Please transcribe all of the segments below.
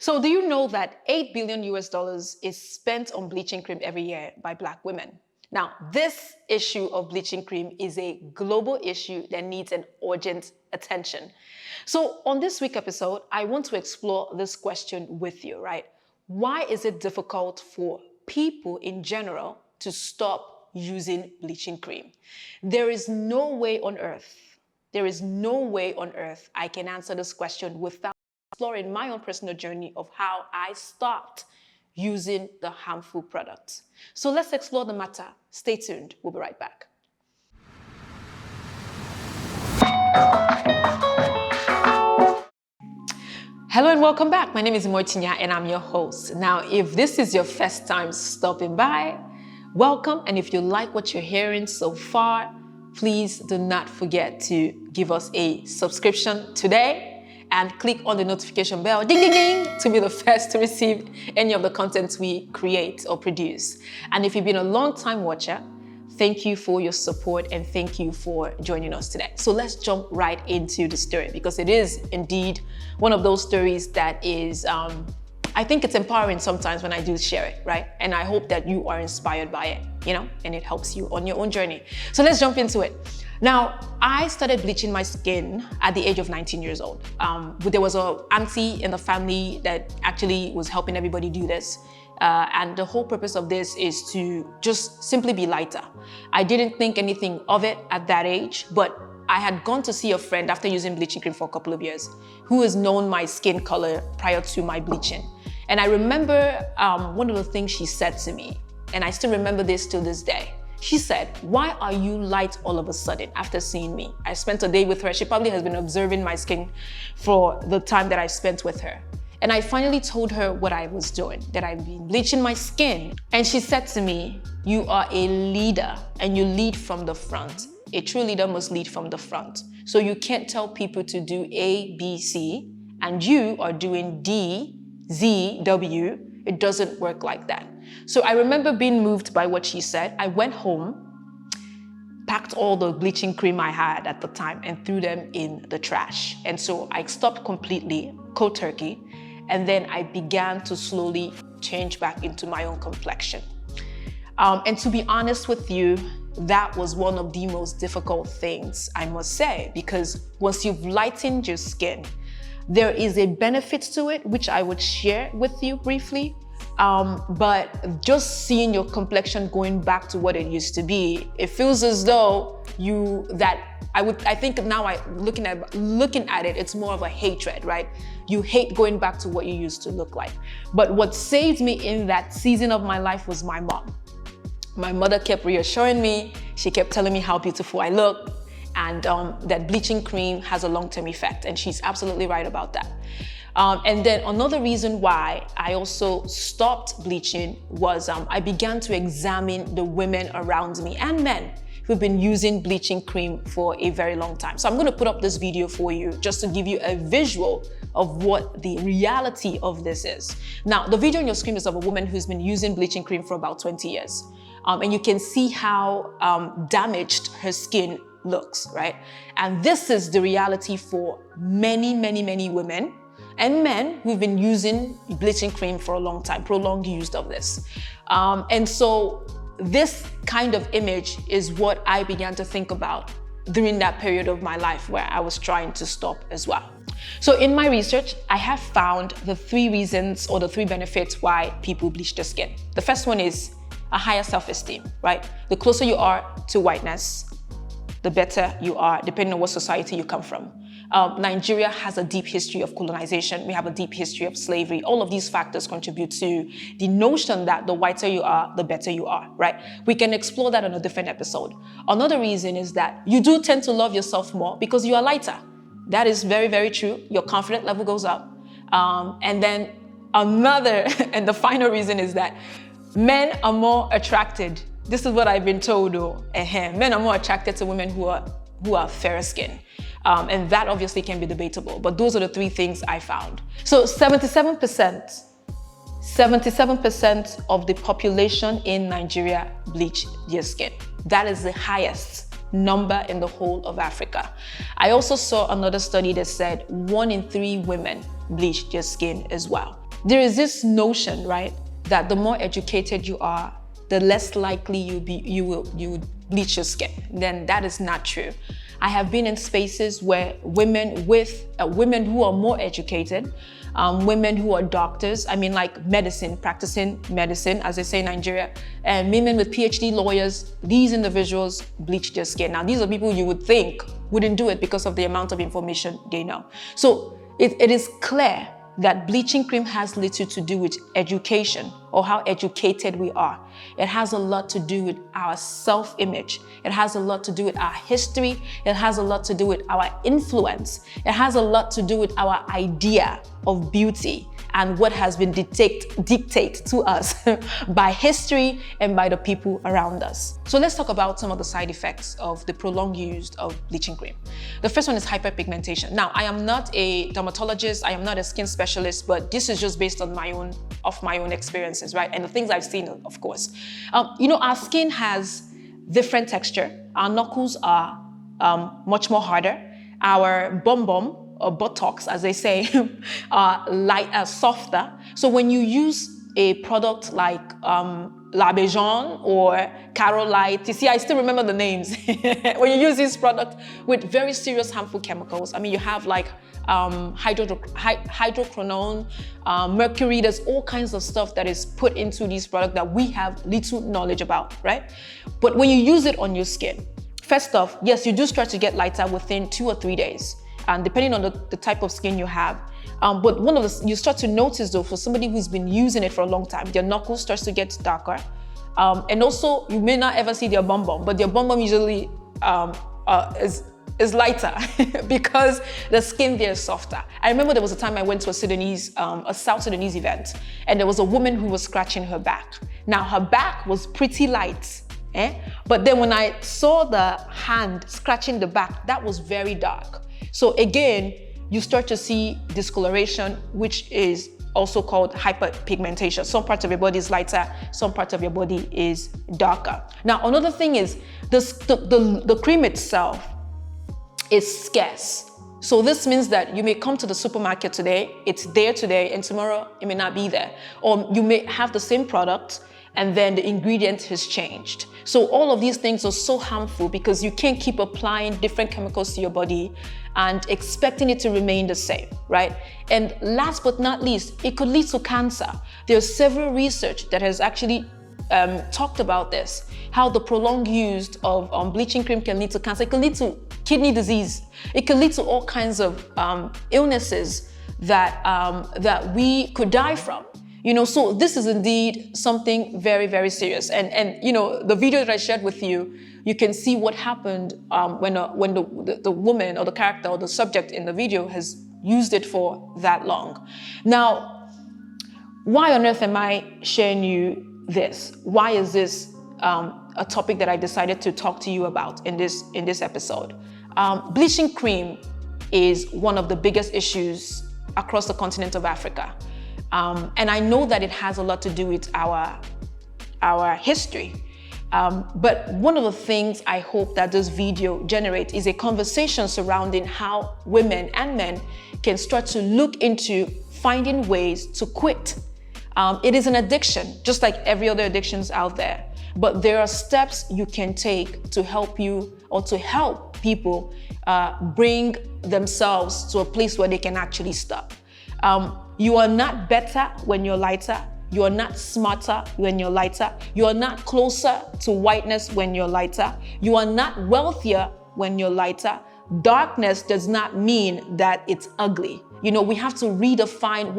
So do you know that 8 billion US dollars is spent on bleaching cream every year by Black women? Now, this issue of bleaching cream is a global issue that needs an urgent attention. So on this week's episode, I want to explore this question with you, right? Why is it difficult for people in general to stop using bleaching cream? There is no way on earth I can answer this question without exploring my own personal journey of how I stopped using the harmful products. So let's explore the matter. Stay tuned. We'll be right back. Hello and welcome back. My name is Mortinya and I'm your host. Now, if this is your first time stopping by, welcome. And if you like what you're hearing so far, please do not forget to give us a subscription today and click on the notification bell, ding, ding, ding, to be the first to receive any of the content we create or produce. And if you've been a long-time watcher, thank you for your support and thank you for joining us today. So let's jump right into the story because it is indeed one of those stories that is, I think it's empowering sometimes when I do share it, right? And I hope that you are inspired by it, and it helps you on your own journey. So let's jump into it. Now, I started bleaching my skin at the age of 19 years old. There was an auntie in the family that actually was helping everybody do this. And the whole purpose of this is to just simply be lighter. I didn't think anything of it at that age, but I had gone to see a friend after using bleaching cream for a couple of years who has known my skin color prior to my bleaching. And I remember one of the things she said to me, and I still remember this till this day. She said, "Why are you light all of a sudden after seeing me?" I spent a day with her. She probably has been observing my skin for the time that I spent with her. And I finally told her what I was doing, that I've been bleaching my skin. And she said to me, "You are a leader and you lead from the front. A true leader must lead from the front. So you can't tell people to do A, B, C, and you are doing D, Z, W. It doesn't work like that." So I remember being moved by what she said. I went home, packed all the bleaching cream I had at the time and threw them in the trash. And so I stopped completely, cold turkey, and then I began to slowly change back into my own complexion. And to be honest with you, that was one of the most difficult things, I must say, because once you've lightened your skin, there is a benefit to it, which I would share with you briefly. But just seeing your complexion going back to what it used to be, it feels as though I think now looking at it, it's more of a hatred, right? You hate going back to what you used to look like. But what saved me in that season of my life was my mom. My mother kept reassuring me. She kept telling me how beautiful I look and that bleaching cream has a long-term effect. And she's absolutely right about that. And then another reason why I also stopped bleaching was I began to examine the women around me and men who've been using bleaching cream for a very long time. So I'm going to put up this video for you just to give you a visual of what the reality of this is. Now, the video on your screen is of a woman who's been using bleaching cream for about 20 years. And you can see how damaged her skin looks, right? And this is the reality for many, many, many women and men who've been using bleaching cream for a long time, prolonged use of this. And so this kind of image is what I began to think about during that period of my life where I was trying to stop as well. So in my research, I have found the 3 reasons or the 3 benefits why people bleach their skin. The first one is a higher self-esteem, right? The closer you are to whiteness, the better you are, depending on what society you come from. Nigeria has a deep history of colonization. We have a deep history of slavery. All of these factors contribute to the notion that the whiter you are, the better you are, right? We can explore that on a different episode. Another reason is that you do tend to love yourself more because you are lighter. That is very, very true. Your confidence level goes up. And then another, and the final reason is that men are more attracted. This is what I've been told, though. Men are more attracted to women who are fairer skinned. And that obviously can be debatable, but those are the 3 things I found. So 77% of the population in Nigeria bleach their skin. That is the highest number in the whole of Africa. I also saw another study that said 1 in 3 women bleach their skin as well. There is this notion, right, that the more educated you are, the less likely you will bleach your skin. Then that is not true. I have been in spaces where women who are more educated, women who are doctors, I mean like practicing medicine, as they say in Nigeria, and women with PhD lawyers, these individuals bleach their skin. Now, these are people you would think wouldn't do it because of the amount of information they know. So it is clear that bleaching cream has little to do with education or how educated we are. It has a lot to do with our self-image. It has a lot to do with our history. It has a lot to do with our influence. It has a lot to do with our idea of beauty and what has been dictated to us by history and by the people around us. So let's talk about some of the side effects of the prolonged use of bleaching cream. The first one is hyperpigmentation. Now, I am not a dermatologist, I am not a skin specialist, but this is just based on my own experiences, right? And the things I've seen, of course. Our skin has different texture. Our knuckles are much more harder. Our bum or buttocks, as they say, are softer. So when you use a product like La Beijing or Carolite, you see, I still remember the names. When you use this product with very serious harmful chemicals, I mean, you have like hydroquinone, mercury, there's all kinds of stuff that is put into these products that we have little knowledge about, right? But when you use it on your skin, first off, yes, you do start to get lighter within 2 or 3 days. And depending on the type of skin you have. But you start to notice though, for somebody who's been using it for a long time, their knuckles starts to get darker. And also you may not ever see their bum, but their bum usually is lighter because the skin there is softer. I remember there was a time I went to a South Sudanese event, and there was a woman who was scratching her back. Now her back was pretty light. But then when I saw the hand scratching the back, that was very dark. So again, you start to see discoloration, which is also called hyperpigmentation. Some parts of your body is lighter, some parts of your body is darker. Now, another thing is the cream itself is scarce. So this means that you may come to the supermarket today, it's there today, and tomorrow it may not be there. Or you may have the same product, and then the ingredient has changed. So all of these things are so harmful because you can't keep applying different chemicals to your body and expecting it to remain the same, right? And last but not least, it could lead to cancer. There's several research that has actually talked about this, how the prolonged use of bleaching cream can lead to cancer. It can lead to kidney disease. It can lead to all kinds of illnesses that we could die from. So this is indeed something very, very serious. And the video that I shared with you, you can see what happened when the woman or the character or the subject in the video has used it for that long. Now, why on earth am I sharing you this? Why is this a topic that I decided to talk to you about in this episode? Bleaching cream is one of the biggest issues across the continent of Africa. And I know that it has a lot to do with our history. But one of the things I hope that this video generates is a conversation surrounding how women and men can start to look into finding ways to quit. It is an addiction, just like every other addictions out there. But there are steps you can take to help you or to help people bring themselves to a place where they can actually stop. You are not better when you're lighter. You are not smarter when you're lighter. You are not closer to whiteness when you're lighter. You are not wealthier when you're lighter. Darkness does not mean that it's ugly. We have to redefine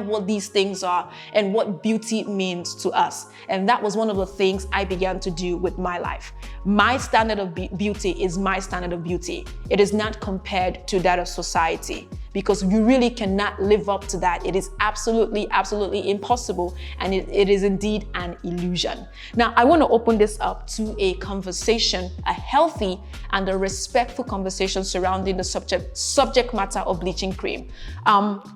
what these things are and what beauty means to us. And that was one of the things I began to do with my life. My standard of beauty is my standard of beauty. It is not compared to that of society, because you really cannot live up to that. It is absolutely, absolutely impossible. And it is indeed an illusion. Now, I want to open this up to a conversation, a healthy and a respectful conversation surrounding the subject matter of bleaching cream.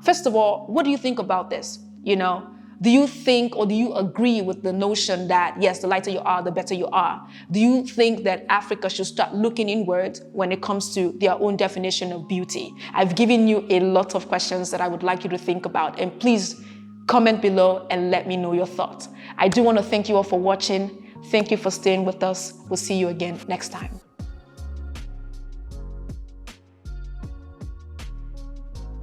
First of all, what do you think about this? Do you think, or do you agree with the notion that, yes, the lighter you are, the better you are? Do you think that Africa should start looking inward when it comes to their own definition of beauty? I've given you a lot of questions that I would like you to think about, and please comment below and let me know your thoughts. I do want to thank you all for watching. Thank you for staying with us. We'll see you again next time.